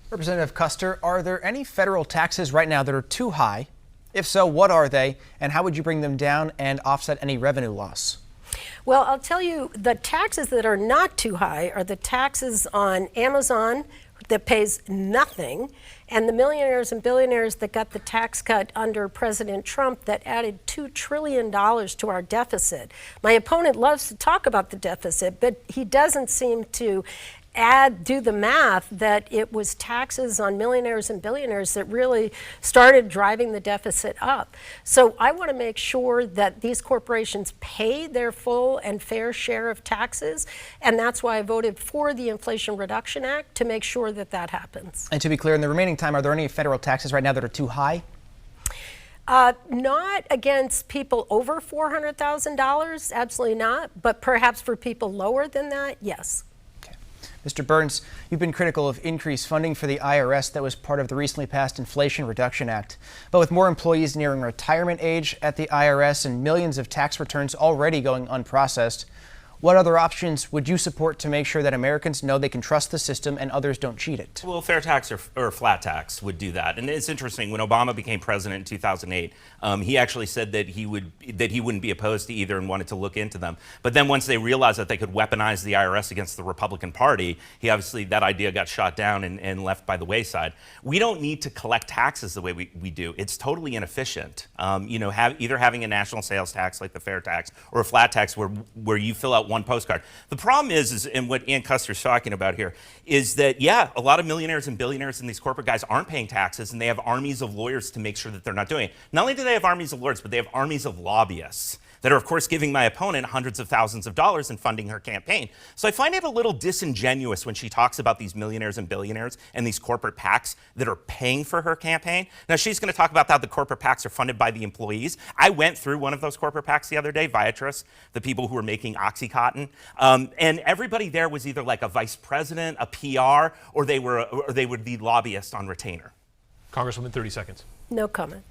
Representative Kuster, are there any federal taxes right now that are too high? If so, what are they, and how would you bring them down and offset any revenue loss? Well, I'll tell you, the taxes that are not too high are the taxes on Amazon that pays nothing, and the millionaires and billionaires that got the tax cut under President Trump that added $2 trillion to our deficit. My opponent loves to talk about the deficit, but he doesn't seem to do the math that it was taxes on millionaires and billionaires that really started driving the deficit up. So I want to make sure that these corporations pay their full and fair share of taxes, and that's why I voted for the Inflation Reduction Act, to make sure that that happens. And to be clear, in the remaining time, are there any federal taxes right now that are too high? Not against people over $400,000, absolutely not, but perhaps for people lower than that, yes. Mr. Burns, you've been critical of increased funding for the IRS that was part of the recently passed Inflation Reduction Act. But with more employees nearing retirement age at the IRS and millions of tax returns already going unprocessed, what other options would you support to make sure that Americans know they can trust the system and others don't cheat it? Well, fair tax or flat tax would do that. And it's interesting, when Obama became president in 2008, he actually said that he wouldn't be opposed to either and wanted to look into them. But then once they realized that they could weaponize the IRS against the Republican Party, that idea got shot down and left by the wayside. We don't need to collect taxes the way we do. It's totally inefficient. Either having a national sales tax like the fair tax or a flat tax where you fill out one postcard. The problem is, and what Ann Kuster's talking about here, is that, yeah, a lot of millionaires and billionaires and these corporate guys aren't paying taxes, and they have armies of lawyers to make sure that they're not doing it. Not only do they have armies of lawyers, but they have armies of lobbyists that are, of course, giving my opponent hundreds of thousands of dollars and funding her campaign. So I find it a little disingenuous when she talks about these millionaires and billionaires and these corporate PACs that are paying for her campaign. Now, she's going to talk about how the corporate PACs are funded by the employees. I went through one of those corporate PACs the other day, Viatris, the people who were making OxyContin, and everybody there was either like a vice president, a PR, or they were the lobbyist on retainer. Congresswoman, 30 seconds. No comment.